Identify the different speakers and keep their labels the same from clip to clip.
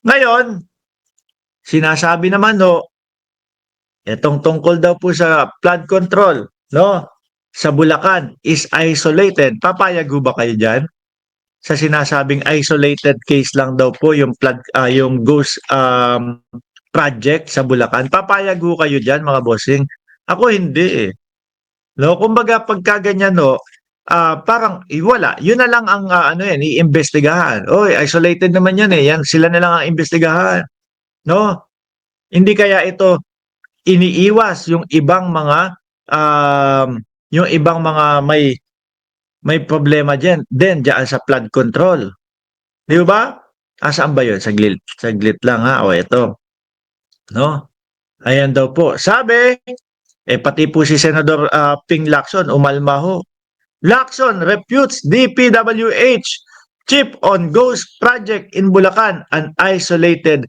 Speaker 1: Ngayon, sinasabi naman ho, itong tungkol daw po sa flood control, no? Sa Bulacan is isolated. Papayag ho ba kayo diyan? Sa sinasabing isolated case lang daw po yung yung ghost project sa Bulacan. Papayag ho kayo diyan, mga bossing? Ako hindi eh. No, kumbaga pagka ganyan no, parang wala. Yun na lang ang ano yan, iimbestigahan. Oy, isolated naman yan eh. Yan sila na lang ang imbestigahan, no? Hindi kaya ito iniiwas yung ibang mga may problema diyan sa flood control. Di ba? Saan ba 'yun? Saglit, saglit lang ha. O ito, no? Ayan daw po. Sabi, pati po si Senador Ping Lacson umalma ho. Lacson refutes DPWH chief on ghost project in Bulacan, an isolated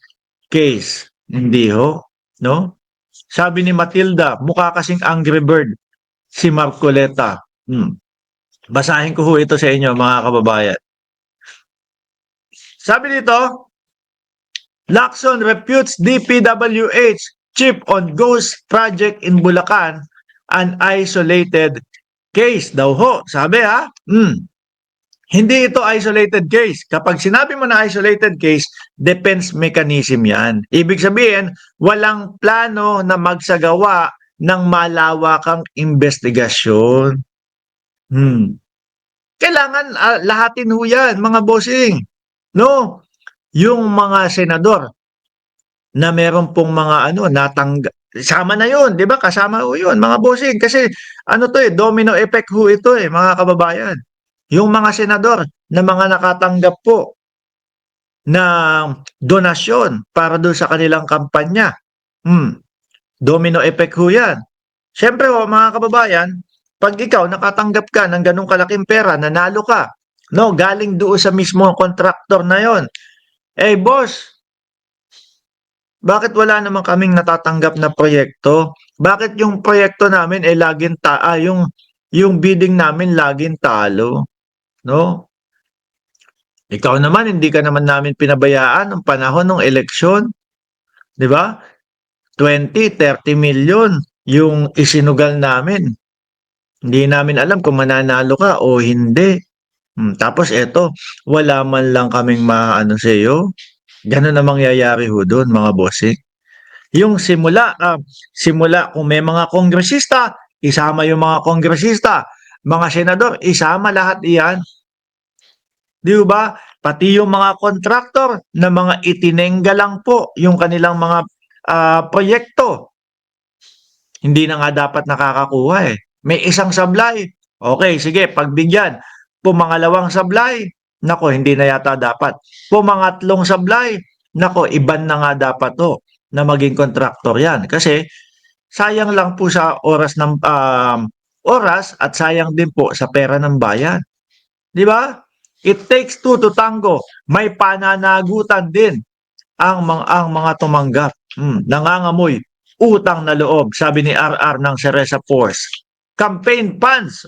Speaker 1: case. Hindi ho, no? Sabi ni Matilda, mukha kasing Angry Bird si Marcoleta. Basahin ko ho ito sa inyo, mga kababayan. Sabi dito, Lacson refutes DPWH chief on ghost project in Bulacan, an isolated case daw ho. Sabi ha, hindi ito isolated case. Kapag sinabi mo na isolated case, defense mechanism yan. Ibig sabihin, walang plano na magsagawa ng malawakang investigasyon. Kailangan lahatin ho yan, mga bossing. No? Yung mga senador na meron pong mga natanggap, sama na yun, di ba? Kasama ho yun, mga bossing. Kasi domino effect ho ito mga kababayan. Yung mga senador na mga nakatanggap po ng donasyon para doon sa kanilang kampanya. Domino effect ho yan. Siyempre ho, mga kababayan, pag ikaw nakatanggap ka ng ganong kalaking pera, nanalo ka, no, galing doon sa mismo kontraktor na yon. Boss, bakit wala naman kaming natatanggap na proyekto? Bakit yung proyekto namin laging yung bidding namin laging talo, no? Ikaw naman hindi ka naman namin pinabayaan nung panahon ng eleksyon, 'di ba? 20-30 million yung isinugal namin. Hindi namin alam kung mananalo ka o hindi. Tapos eto, wala man lang kaming maano sa iyo. Ganun ang mangyayari ho doon, mga bossing. Yung simula kung may mga kongresista, isama yung mga kongresista, mga senador, isama lahat iyan. Di ba? Pati yung mga kontraktor na mga itinengga lang po yung kanilang mga proyekto. Hindi na nga dapat nakakakuha eh. May isang sablay. Okay, sige, pagbigyan. Pumangalawang sablay. Nako, hindi na yata dapat. Pumangatlong sablay. Nako, iban na nga dapat to na maging kontraktor yan. Kasi sayang lang po sa oras at sayang din po sa pera ng bayan. Di ba? It takes two to tango. May pananagutan din ang mga tumanggap. Nangangamoy utang na loob, sabi ni RR ng Ceresa Force. Campaign funds,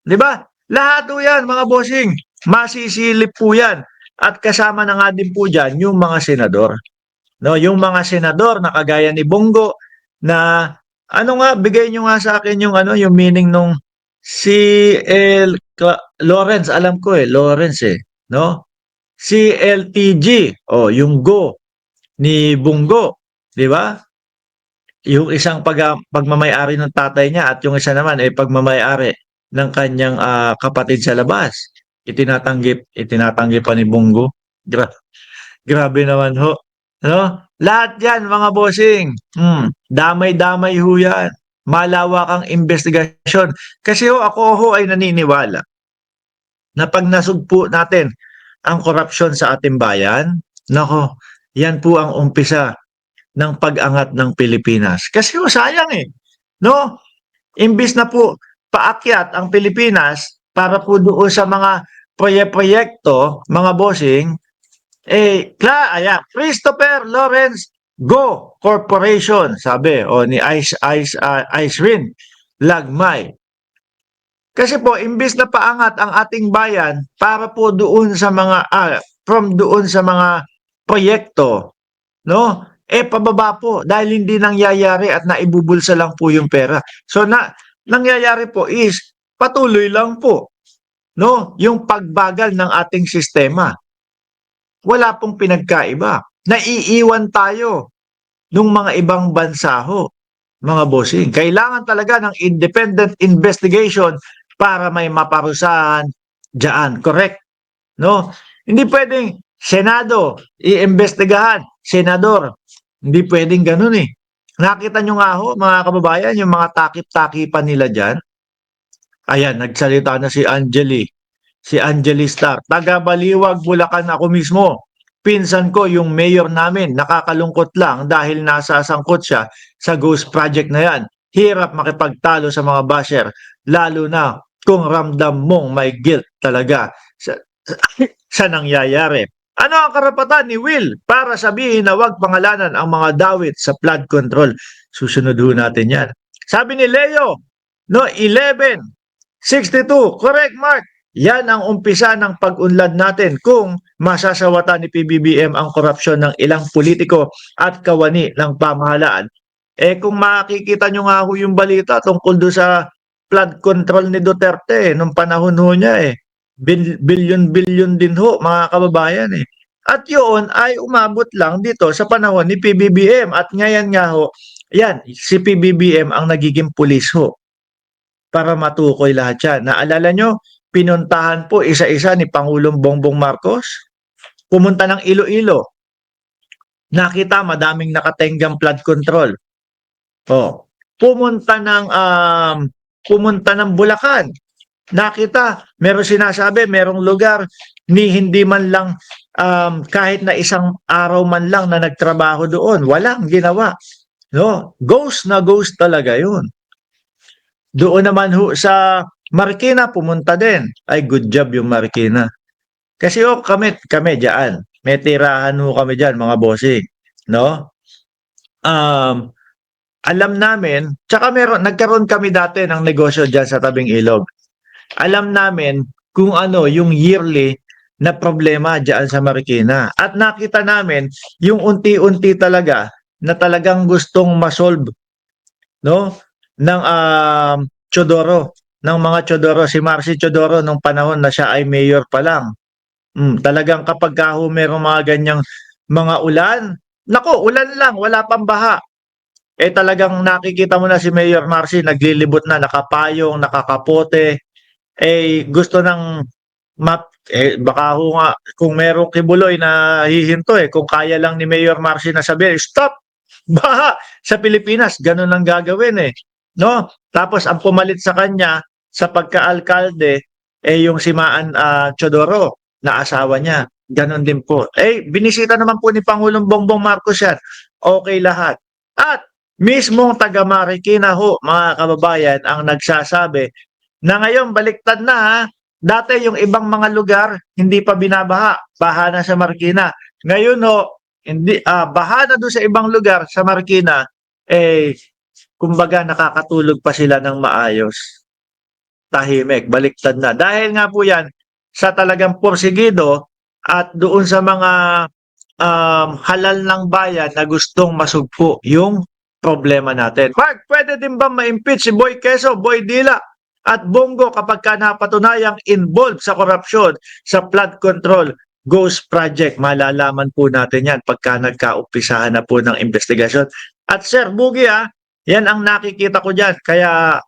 Speaker 1: di ba? Lahat po yan, mga bossing. Masisilip po yan. At kasama na nga din po dyan yung mga senador. No, yung mga senador na kagaya ni Bongo na bigay nyo nga sa akin yung yung meaning nung si Lawrence, alam ko Lawrence no? CLTG, yung go ni Bungo, di ba? Yung isang pagmamay-ari ng tatay niya at yung isa naman pagmamay-ari ng kanyang kapatid sa labas. Itinatanggi pa ni Bungo. Grabe naman ho. No? Lahat yan, mga bossing. Damay-damay ho yan. Malawakang investigasyon. Kasi ako ay naniniwala na pag nasugpo natin ang korupsyon sa ating bayan, nako, yan po ang umpisa ng pag-angat ng Pilipinas. Kasi sayang no? Imbis na po paakyat ang Pilipinas para po doon sa mga proyekto, mga bossing, Christopher Lawrence Go Corporation, sabi ni Rin Lagmay. Kasi po, imbis na paangat ang ating bayan para po doon sa mga from doon sa mga proyekto, no? Pababa po dahil hindi nangyayari at naibubulsa lang po yung pera. So nangyayari po is patuloy lang po, no? Yung pagbagal ng ating sistema. Wala pong pinagkaiba. Naiiwan tayo nung mga ibang bansa ho, mga bossing. Kailangan talaga ng independent investigation para may maparusahan diyan. Correct? No? Hindi pwedeng Senado, iimbestigahan, Senador. Hindi pwedeng ganun eh. Nakita nyo nga ho, mga kababayan, yung mga takip-takipan nila dyan. Ayan, nagsalita na si Angeli. Si Angeli Star. Taga Baliwag, Bulacan ako mismo. Pinsan ko yung mayor namin. Nakakalungkot lang dahil nasasangkot siya sa ghost project na yan. Hirap makipagtalo sa mga basher. Lalo na kung ramdam mong may guilt talaga sa nangyayari. Ano ang karapatan ni Will para sabihin na huwag pangalanan ang mga dawit sa flood control? Susunod ho natin yan. Sabi ni Leo, no, 11:62. Correct, Mark. Yan ang umpisa ng pag-unlad natin kung masasawatan ni PBBM ang korupsyon ng ilang politiko at kawani ng pamahalaan. Kung makikita nyo nga ho yung balita tungkol do sa flood control ni Duterte nung panahon ho niya bilyon-bilyon din ho mga kababayan At yun ay umabot lang dito sa panahon ni PBBM at ngayon nga ho, yan, si PBBM ang nagiging pulis ho para matukoy lahat yan. Naalala nyo, pinuntahan po isa-isa ni Pangulong Bongbong Marcos. Pumunta ng Iloilo. Nakita madaming nakatenggam flood control. Oh, pumunta ng Bulacan. Nakita, meron sinasabi, merong lugar ni hindi man lang kahit na isang araw man lang na nagtrabaho doon, walang ginawa. No, ghost na ghost talaga 'yun. Doon naman ho sa Marikina pumunta din. Ay good job yung Marikina. Kasi kami diyan. May tirahan ho kami diyan mga bossing, no? Alam namin, tsaka nagkaroon kami dati ng negosyo diyan sa tabing ilog. Alam namin kung ano yung yearly na problema diyan sa Marikina. At nakita namin yung unti-unti talaga na talagang gustong masolve, no? Ng Chodoro, ng mga Chodoro, si Marcy Chodoro nung panahon na siya ay mayor pa lang. Talagang kapag merong mga ganyang mga ulan, nako, ulan lang, wala pang baha. Talagang nakikita mo na si Mayor Marcy naglilibot na, nakapayong, nakakapote, gusto ng baka ho nga kung merong kibuloy na hihinto kung kaya lang ni Mayor Marcy na sabihin, stop! Baha sa Pilipinas, ganun ang gagawin no? Tapos ang pumalit sa kanya sa pagka-alkalde yung si Maan Chodoro na asawa niya. Ganun din po. Binisita naman po ni Pangulong Bongbong Marcos yan. Okay lahat. At mismong taga Marikina ho, mga kababayan, ang nagsasabi na ngayon baliktad na ha. Dati yung ibang mga lugar hindi pa binabaha, baha na sa Marikina. Ngayon ho, hindi baha na doon sa ibang lugar sa Marikina, kumbaga nakakatulog pa sila ng maayos. Tahimik, baliktad na. Dahil nga po yan sa talagang porsigido at doon sa mga halal ng bayan na gustong masugpo yung problema natin. Mark, pwede din ba ma-impeach si Boy Quezon, Boy Dila at Bongo kapag ka napatunayang involved sa korupsyon sa flood control ghost project? Malalaman po natin yan pagka nagkaumpisahan na po ng investigasyon. At Sir Bugi yan ang nakikita ko dyan. Kaya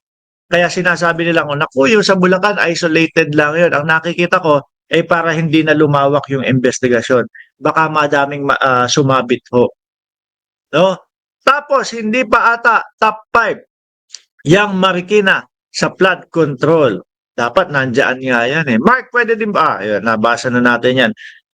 Speaker 1: sinasabi nila ko, naku, yung sa Bulacan, isolated lang yun. Ang nakikita ko, para hindi na lumawak yung investigasyon. Baka madaming sumabit ho. No? Tapos, hindi pa ata top 5 yang Marikina sa flood control. Dapat nandiyan nga yan Mark, pwede din ba? Ayun, nabasa na natin yan.